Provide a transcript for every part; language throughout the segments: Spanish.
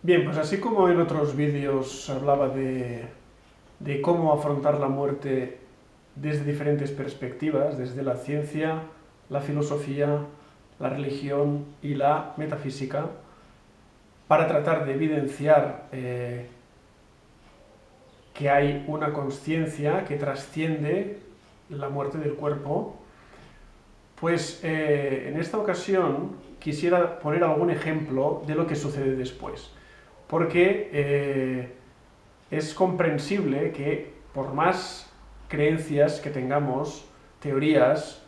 Bien, pues así como en otros vídeos hablaba de cómo afrontar la muerte desde diferentes perspectivas, desde la ciencia, la filosofía, la religión y la metafísica, para tratar de evidenciar que hay una consciencia que trasciende la muerte del cuerpo, pues en esta ocasión quisiera poner algún ejemplo de lo que sucede después, porque es comprensible que por más creencias que tengamos, teorías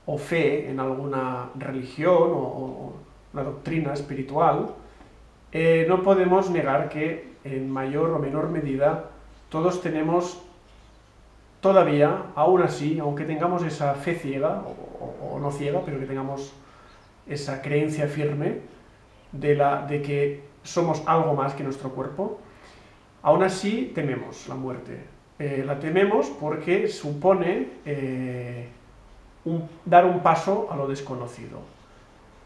o fe en alguna religión o una doctrina espiritual, no podemos negar que en mayor o menor medida todos tenemos todavía, aún así, aunque tengamos esa fe ciega, o no ciega, pero que tengamos esa creencia firme de que somos algo más que nuestro cuerpo, aún así tememos la muerte. La tememos porque supone dar un paso a lo desconocido,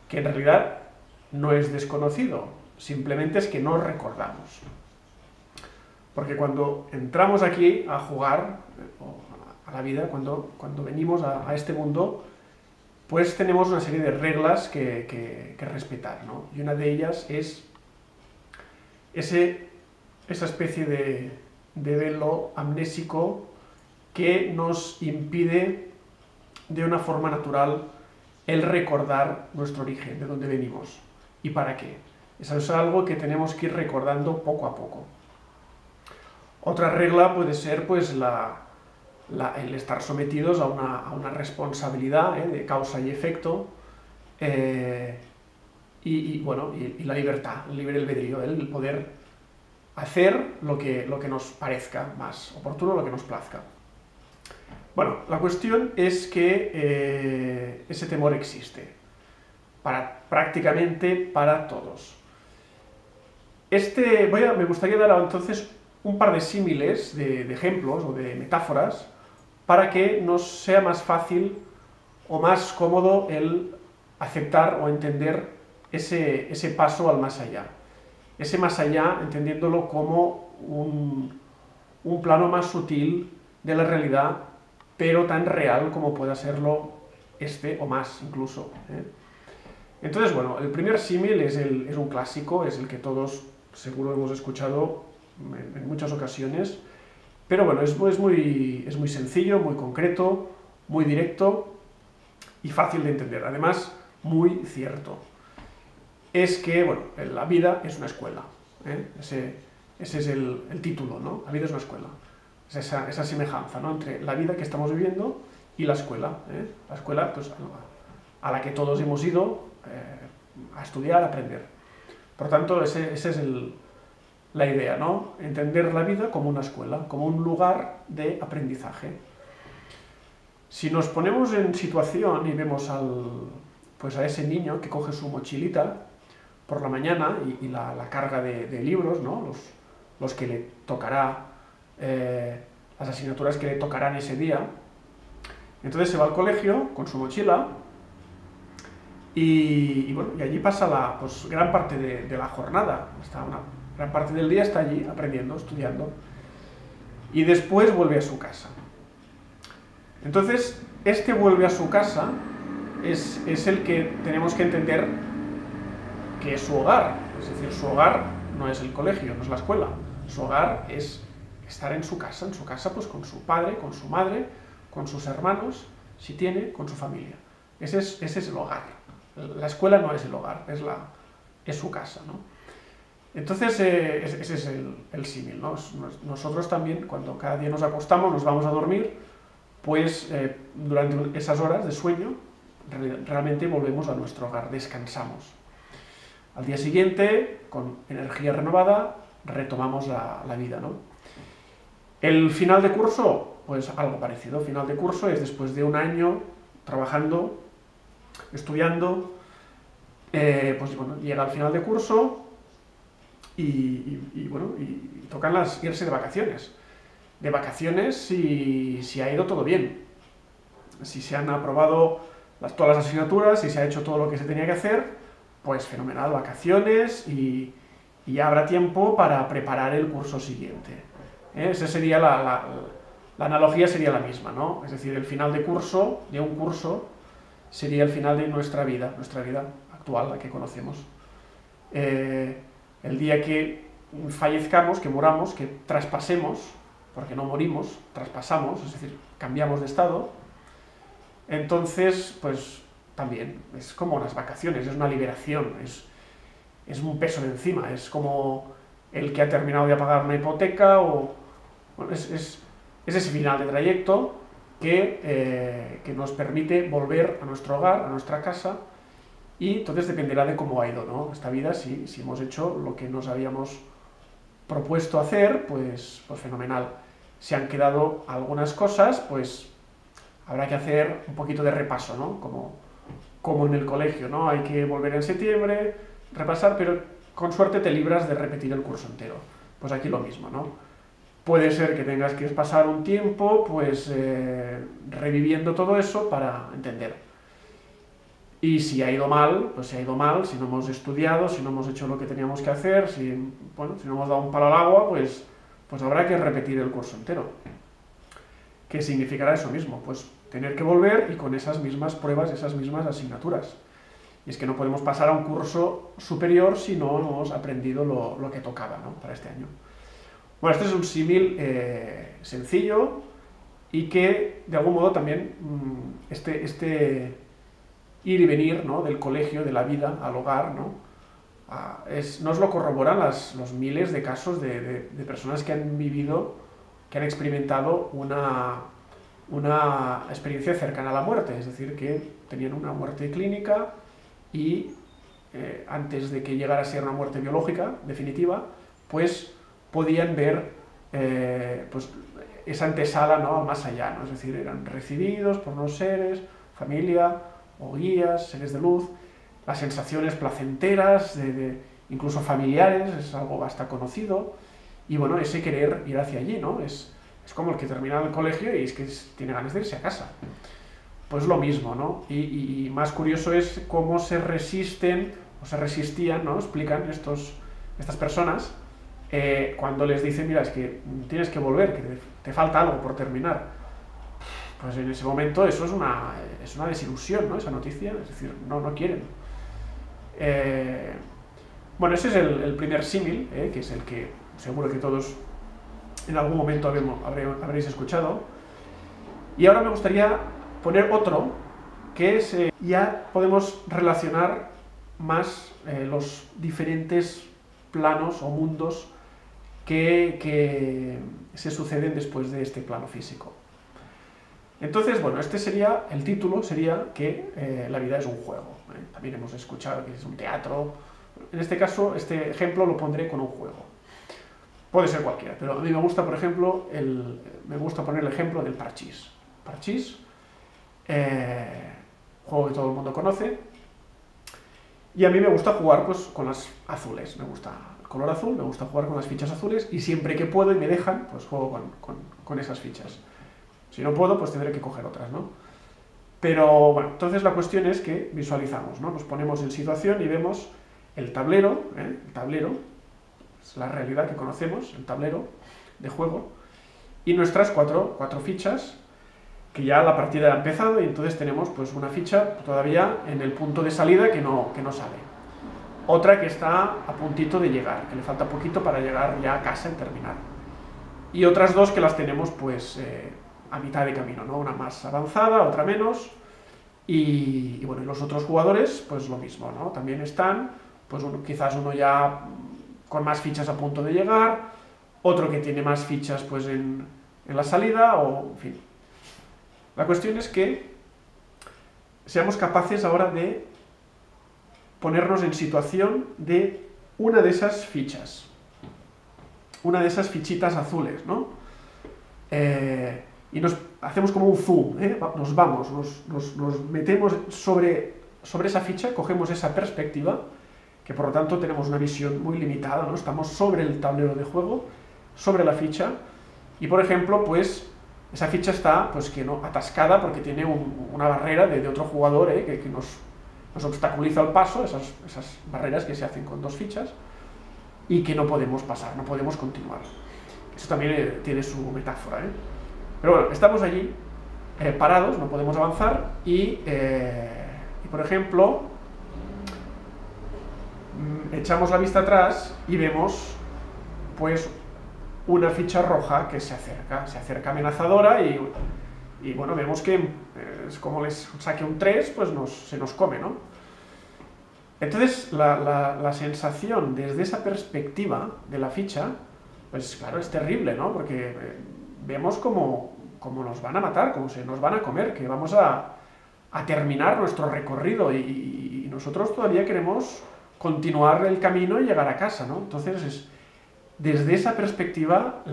que en realidad no es desconocido, simplemente es que no recordamos. Porque cuando entramos aquí a jugar a la vida, cuando venimos a este mundo, pues tenemos una serie de reglas que respetar, ¿no? Y una de ellas es esa especie de velo amnésico que nos impide de una forma natural el recordar nuestro origen, de dónde venimos y para qué. Eso es algo que tenemos que ir recordando poco a poco. Otra regla puede ser pues el estar sometidos a una responsabilidad de causa y efecto y la libertad, el libre albedrío, el poder hacer lo que nos parezca más oportuno, lo que nos plazca. Bueno, la cuestión es que ese temor existe prácticamente para todos. Me gustaría dar entonces un par de símiles, de ejemplos o de metáforas, para que nos sea más fácil o más cómodo el aceptar o entender ese paso al más allá. Ese más allá, entendiéndolo como un plano más sutil de la realidad, pero tan real como pueda serlo o más incluso. Entonces, bueno, el primer símil es un clásico, es el que todos seguro hemos escuchado en muchas ocasiones, pero bueno, es muy sencillo, muy concreto, muy directo y fácil de entender, además muy cierto. Es que, bueno, la vida es una escuela, ese es el título, ¿no? La vida es una escuela, es esa semejanza, ¿no?, entre la vida que estamos viviendo y la escuela, la escuela pues, a la que todos hemos ido a estudiar, a aprender. Por tanto, esa es la idea, ¿no? Entender la vida como una escuela, como un lugar de aprendizaje. Si nos ponemos en situación y vemos a ese niño que coge su mochilita por la mañana y la carga de libros, ¿no?, los que le tocará, las asignaturas que le tocarán ese día, entonces se va al colegio con su mochila y allí pasa gran parte de la jornada, gran parte del día está allí aprendiendo, estudiando, y después vuelve a su casa. Entonces, este vuelve a su casa es el que tenemos que entender que es su hogar, es decir, su hogar no es el colegio, no es la escuela, su hogar es estar en su casa pues con su padre, con su madre, con sus hermanos, si tiene, con su familia. Ese es el hogar. La escuela no es el hogar, es su casa, ¿no? Entonces, ese es el símil, ¿no? Nosotros también, cuando cada día nos acostamos, nos vamos a dormir, pues durante esas horas de sueño, realmente volvemos a nuestro hogar, descansamos. Al día siguiente, con energía renovada, retomamos la vida, ¿no? El final de curso, pues algo parecido. Final de curso es después de un año trabajando, estudiando, pues bueno, llega al final de curso y tocan irse de vacaciones. De vacaciones si ha ido todo bien, si se han aprobado todas las asignaturas, si se ha hecho todo lo que se tenía que hacer, pues fenomenal, vacaciones y y ya habrá tiempo para preparar el curso siguiente. Esa sería la analogía sería la misma, ¿no? Es decir, el final de un curso, sería el final de nuestra vida actual, la que conocemos. El día que fallezcamos, que moramos, que traspasemos, porque no morimos, traspasamos, es decir, cambiamos de estado, entonces, pues también, es como unas vacaciones, es una liberación, es un peso de encima, es como el que ha terminado de pagar una hipoteca, o bueno, es ese final de trayecto que nos permite volver a nuestro hogar, a nuestra casa, y entonces dependerá de cómo ha ido, ¿no? Esta vida, si hemos hecho lo que nos habíamos propuesto hacer, pues fenomenal. Si han quedado algunas cosas, pues habrá que hacer un poquito de repaso, ¿no? Como en el colegio, ¿no? Hay que volver en septiembre, repasar, pero con suerte te libras de repetir el curso entero. Pues aquí lo mismo, ¿no? Puede ser que tengas que pasar un tiempo, pues, reviviendo todo eso para entender. Y si ha ido mal, pues se ha ido mal, si no hemos estudiado, si no hemos hecho lo que teníamos que hacer, si no hemos dado un palo al agua, pues habrá que repetir el curso entero. ¿Qué significará eso mismo? Pues tener que volver y con esas mismas pruebas, esas mismas asignaturas. Y es que no podemos pasar a un curso superior si no hemos aprendido lo que tocaba, ¿no? Para este año. Bueno, este es un símil sencillo y que, de algún modo, también este ir y venir, ¿no? Del colegio, de la vida, al hogar, ¿no? Nos lo corroboran los miles de casos de personas que han vivido, que han experimentado una experiencia cercana a la muerte, es decir, que tenían una muerte clínica y antes de que llegara a ser una muerte biológica definitiva, pues podían ver pues esa antesala, ¿no? Al más allá, ¿no? Es decir, eran recibidos por unos seres, familia o guías, seres de luz, las sensaciones placenteras, incluso familiares, es algo hasta conocido, y bueno, ese querer ir hacia allí, ¿no? Es como el que termina el colegio y es que tiene ganas de irse a casa. Pues lo mismo, ¿no? Y más curioso es cómo se resisten, o se resistían, ¿no? Explican estas personas, cuando les dicen, mira, es que tienes que volver, que te falta algo por terminar. Pues en ese momento eso es una desilusión, ¿no? Esa noticia, es decir, no quieren. Bueno, ese es el primer símil, que es el que seguro que todos en algún momento habréis escuchado. Y ahora me gustaría poner otro, que es, ya podemos relacionar más los diferentes planos o mundos que se suceden después de este plano físico. Entonces, bueno, el título sería que la vida es un juego. También hemos escuchado que es un teatro. En este caso, este ejemplo lo pondré con un juego. Puede ser cualquiera, pero a mí me gusta, por ejemplo, poner el ejemplo del parchís. Parchís, juego que todo el mundo conoce, y a mí me gusta jugar, pues, con las azules. Me gusta el color azul, me gusta jugar con las fichas azules, y siempre que puedo y me dejan, pues juego con esas fichas. Si no puedo, pues tendré que coger otras, ¿no? Pero, bueno, entonces la cuestión es que visualizamos, ¿no? Nos ponemos en situación y vemos el tablero, es la realidad que conocemos, el tablero de juego, y nuestras cuatro fichas, que ya la partida ha empezado, y entonces tenemos, pues, una ficha todavía en el punto de salida que no sale. Otra que está a puntito de llegar, que le falta poquito para llegar ya a casa y terminar. Y otras dos que las tenemos, pues, a mitad de camino, ¿no? Una más avanzada, otra menos, y bueno, y los otros jugadores, pues lo mismo, ¿no? También están, pues quizás uno ya con más fichas a punto de llegar, otro que tiene más fichas, pues, en la salida, o en fin. La cuestión es que seamos capaces ahora de ponernos en situación de una de esas fichas, una de esas fichitas azules, ¿no? Y nos hacemos como un zoom, nos vamos, nos metemos sobre esa ficha, cogemos esa perspectiva, que por lo tanto tenemos una visión muy limitada, ¿no? Estamos sobre el tablero de juego, sobre la ficha, y por ejemplo, pues esa ficha está, pues, que no, atascada porque tiene una barrera de otro jugador, que nos obstaculiza el paso, esas barreras que se hacen con dos fichas. y que no podemos pasar, no podemos continuar. Eso también tiene su metáfora, ¿eh? Pero bueno, estamos allí parados, no podemos avanzar y por ejemplo, echamos la vista atrás y vemos pues una ficha roja que se acerca amenazadora y bueno, vemos que es como les saque un 3, pues se nos come, ¿no? Entonces la sensación desde esa perspectiva de la ficha, pues claro, es terrible, ¿no? Porque vemos como nos van a matar, como se nos van a comer, que vamos a terminar nuestro recorrido y nosotros todavía queremos continuar el camino y llegar a casa, ¿no? Entonces, desde esa perspectiva,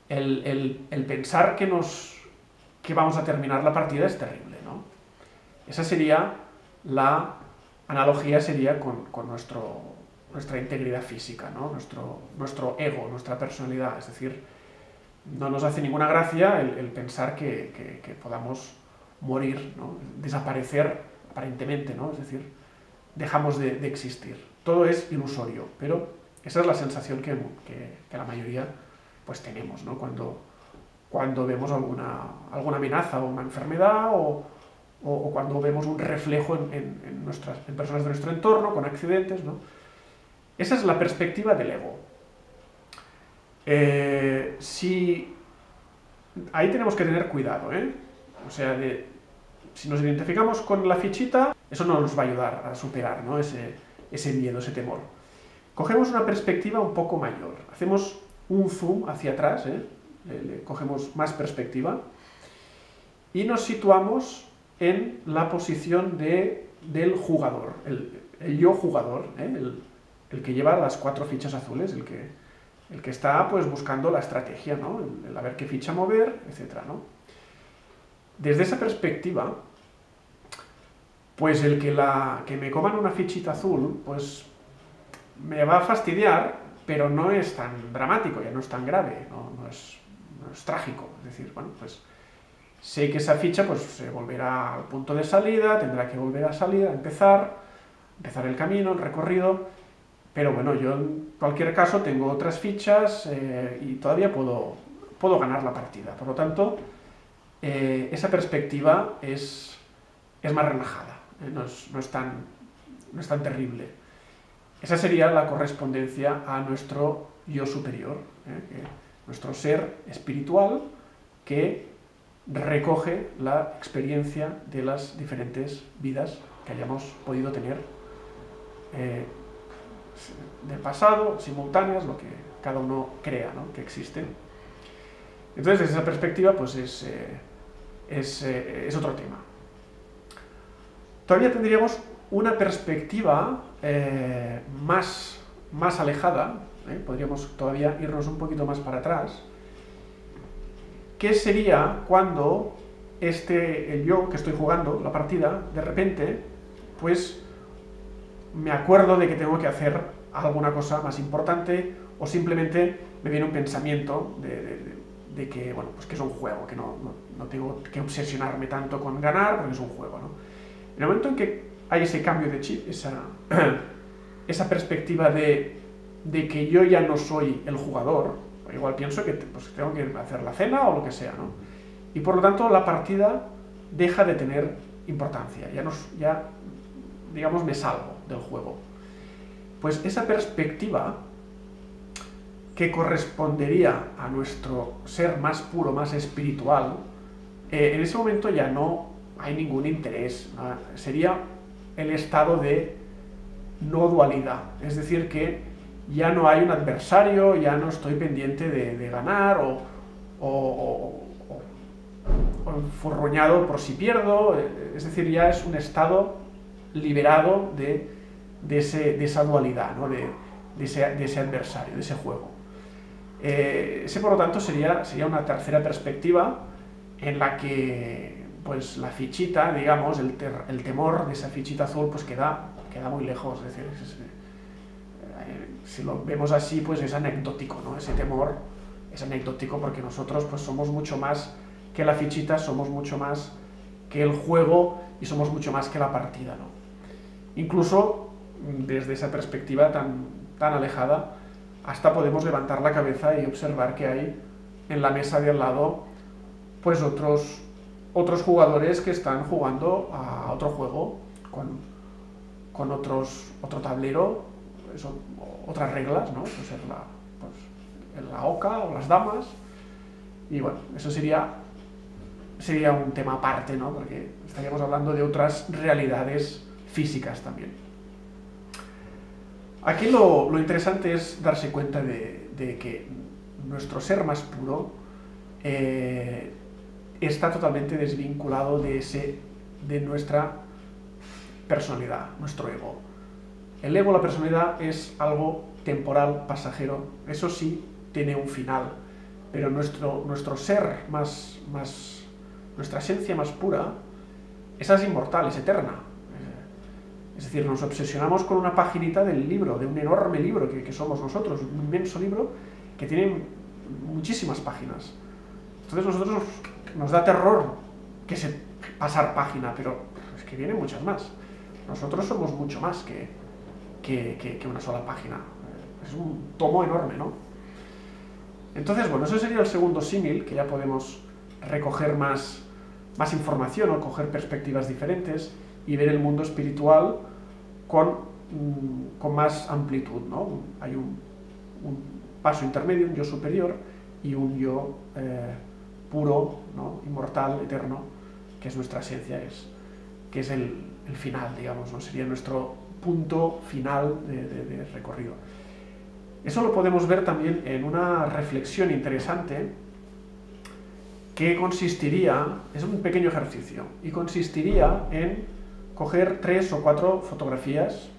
el pensar que vamos a terminar la partida es terrible, ¿no? Esa sería la analogía, sería con nuestra integridad física, ¿no? Nuestro ego, nuestra personalidad, es decir, no nos hace ninguna gracia el pensar que podamos morir, ¿no? Desaparecer aparentemente, ¿no? Es decir, dejamos de existir. Todo es ilusorio, pero esa es la sensación que la mayoría pues tenemos, ¿no? Cuando vemos alguna amenaza o una enfermedad o cuando vemos un reflejo en personas de nuestro entorno, con accidentes, ¿no? Esa es la perspectiva del ego. Ahí tenemos que tener cuidado, ¿eh? O sea, si nos identificamos con la fichita, eso no nos va a ayudar a superar, ¿no? ese miedo, ese temor. Cogemos una perspectiva un poco mayor, hacemos un zoom hacia atrás, le cogemos más perspectiva y nos situamos en la posición del jugador, el yo jugador, el que lleva las 4 fichas azules, el que está pues buscando la estrategia, ¿no? El a ver qué ficha mover, etcétera, ¿no? Desde esa perspectiva, pues el que me coman una fichita azul, pues me va a fastidiar, pero no es tan dramático, ya no es tan grave, no es trágico. Es decir, bueno, pues sé que esa ficha pues se volverá al punto de salida, tendrá que volver a salir, a empezar el camino, el recorrido, pero bueno, yo en cualquier caso tengo otras fichas y todavía puedo ganar la partida. Por lo tanto, esa perspectiva es más relajada, no es tan terrible. Esa sería la correspondencia a nuestro yo superior, nuestro ser espiritual que recoge la experiencia de las diferentes vidas que hayamos podido tener del pasado, simultáneas, lo que cada uno crea, ¿no? Que existen. Entonces, desde esa perspectiva, pues es otro tema. Todavía tendríamos una perspectiva más alejada, podríamos todavía irnos un poquito más para atrás, que sería cuando el yo que estoy jugando la partida, de repente, pues me acuerdo de que tengo que hacer alguna cosa más importante o simplemente me viene un pensamiento de que, bueno, pues que es un juego, que no tengo que obsesionarme tanto con ganar porque es un juego, ¿no? En el momento en que hay ese cambio de chip, esa perspectiva de que yo ya no soy el jugador, igual pienso que pues, tengo que hacer la cena o lo que sea, ¿no? Y por lo tanto la partida deja de tener importancia, ya digamos me salgo del juego. Pues esa perspectiva que correspondería a nuestro ser más puro, más espiritual, en ese momento ya no hay ningún interés, ¿no? Sería el estado de no dualidad, es decir, que ya no hay un adversario, ya no estoy pendiente de ganar o enfurruñado por si pierdo, es decir, ya es un estado liberado de esa dualidad, ¿no? de ese adversario, de ese juego. Ese, por lo tanto, sería una tercera perspectiva en la que pues, la fichita, digamos, el temor de esa fichita azul pues queda muy lejos, es decir, si lo vemos así, pues es anecdótico, ¿no? Ese temor es anecdótico porque nosotros pues, somos mucho más que la fichita, somos mucho más que el juego y somos mucho más que la partida, ¿no? Incluso desde esa perspectiva tan tan alejada, hasta podemos levantar la cabeza y observar que hay en la mesa de al lado pues otros jugadores que están jugando a otro juego con otro tablero, otras reglas, ¿no? Pues la oca o las damas, y bueno, eso sería un tema aparte, ¿no? Porque estaríamos hablando de otras realidades físicas también. Aquí lo interesante es darse cuenta de que nuestro ser más puro está totalmente desvinculado de nuestra personalidad, nuestro ego. El ego, la personalidad, es algo temporal, pasajero. Eso sí, tiene un final. Pero nuestro ser nuestra esencia más pura, esa es inmortal, es eterna. Es decir, nos obsesionamos con una paginita del libro, de un enorme libro que somos nosotros, un inmenso libro que tiene muchísimas páginas. Entonces nosotros nos da terror pasar página, pero es que vienen muchas más. Nosotros somos mucho más que una sola página. Es un tomo enorme, ¿no? Entonces, bueno, ese sería el segundo símil, que ya podemos recoger más información o coger perspectivas diferentes y ver el mundo espiritual con más amplitud, ¿no? Hay un paso intermedio, un yo superior, y un yo puro, ¿no? Inmortal, eterno, que es nuestra esencia, que es el final, digamos, ¿no? Sería nuestro punto final de recorrido. Eso lo podemos ver también en una reflexión interesante que es un pequeño ejercicio, y consistiría en coger 3 o 4 fotografías.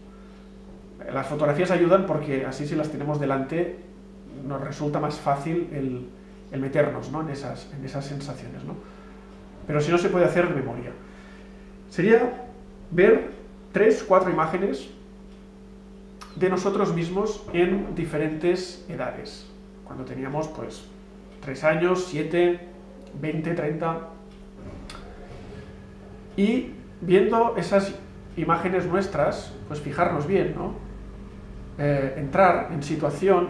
Las fotografías ayudan porque así, si las tenemos delante, nos resulta más fácil el meternos, ¿no? en esas sensaciones, ¿no? Pero si no, se puede hacer de memoria. Sería ver 3 o 4 imágenes de nosotros mismos en diferentes edades. Cuando teníamos, pues, 3 años, 7, 20, 30. Y viendo esas imágenes nuestras, pues fijarnos bien, ¿no? Entrar en situación,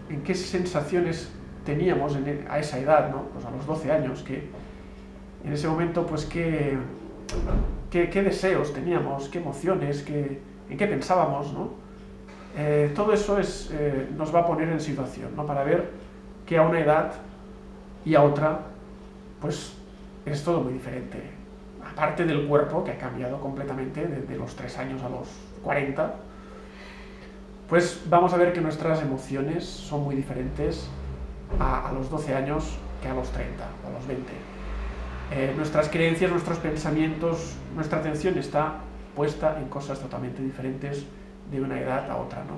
en qué sensaciones teníamos a esa edad, ¿no? Pues a los 12 años, que en ese momento, pues qué deseos teníamos, qué emociones, en qué pensábamos, ¿no? Todo eso nos va a poner en situación, ¿no? Para ver que a una edad y a otra, pues es todo muy diferente. Aparte del cuerpo, que ha cambiado completamente desde los 3 años a los 40, pues vamos a ver que nuestras emociones son muy diferentes a los 12 años que a los 30 o a los 20. Nuestras creencias, nuestros pensamientos, nuestra atención está puesta en cosas totalmente diferentes de una edad a otra, ¿no?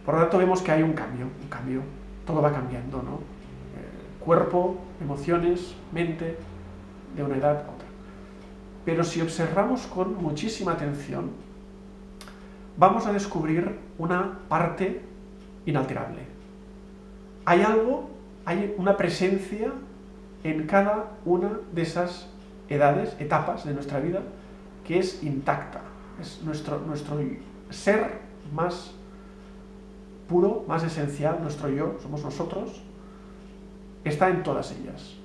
Por lo tanto, vemos que hay un cambio, todo va cambiando, ¿no? Cuerpo, emociones, mente, de una edad a otra. Pero si observamos con muchísima atención, vamos a descubrir una parte inalterable. Hay una presencia en cada una de esas etapas de nuestra vida, que es intacta. Es nuestro ser más puro, más esencial, nuestro yo, somos nosotros, está en todas ellas,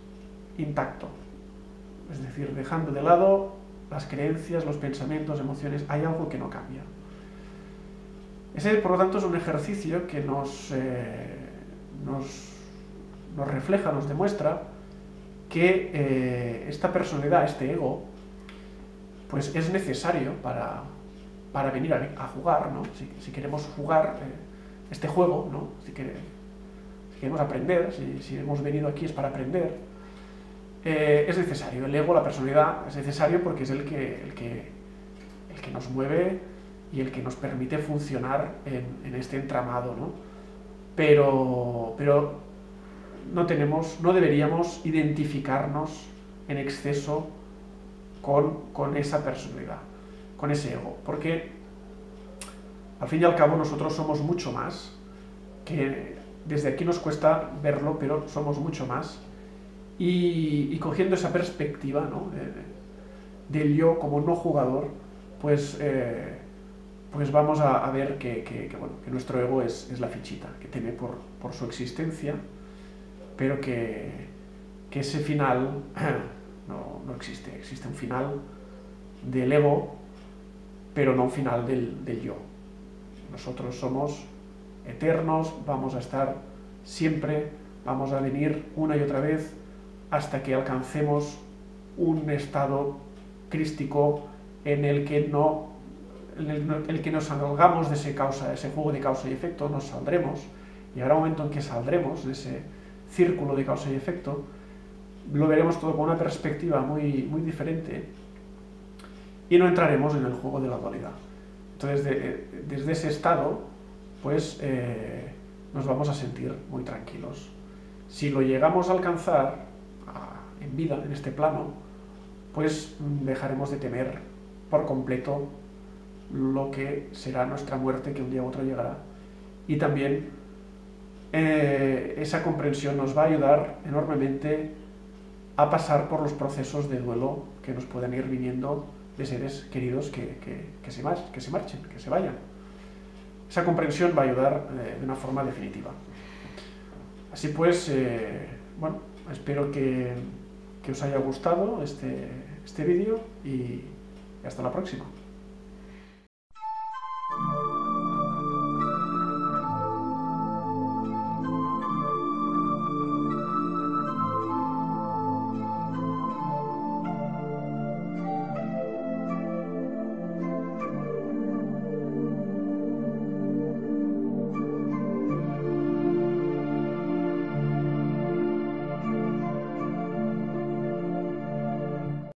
intacto. Es decir, dejando de lado las creencias, los pensamientos, emociones, hay algo que no cambia. Ese, por lo tanto, es un ejercicio que nos refleja, nos demuestra que esta personalidad, este ego, pues es necesario para venir a jugar, ¿no? Si queremos jugar este juego, ¿no? Si queremos aprender, si hemos venido aquí es para aprender, es necesario. El ego, la personalidad, es necesario porque es el que nos mueve y el que nos permite funcionar en este entramado, ¿no? Pero no deberíamos identificarnos en exceso con esa personalidad, con ese ego, porque al fin y al cabo nosotros somos mucho más, que desde aquí nos cuesta verlo, pero somos mucho más, y cogiendo esa perspectiva, ¿no? del yo como no jugador, pues pues vamos a ver bueno, que nuestro ego es la fichita, que teme por su existencia, pero que ese final no existe. Existe un final del ego, pero no un final del yo. Nosotros somos eternos, vamos a estar siempre, vamos a venir una y otra vez hasta que alcancemos un estado crístico en el que nos salgamos de ese juego de causa y efecto, nos saldremos, y habrá un momento en que saldremos de ese círculo de causa y efecto, lo veremos todo con una perspectiva muy, muy diferente y no entraremos en el juego de la dualidad. Entonces, desde ese estado, pues nos vamos a sentir muy tranquilos. Si lo llegamos a alcanzar en vida, en este plano, pues dejaremos de temer por completo lo que será nuestra muerte, que un día u otro llegará. Y también esa comprensión nos va a ayudar enormemente a pasar por los procesos de duelo que nos puedan ir viniendo de seres queridos que se marchen, que se vayan. Esa comprensión va a ayudar de una forma definitiva. Así pues, bueno, espero que os haya gustado este vídeo y hasta la próxima.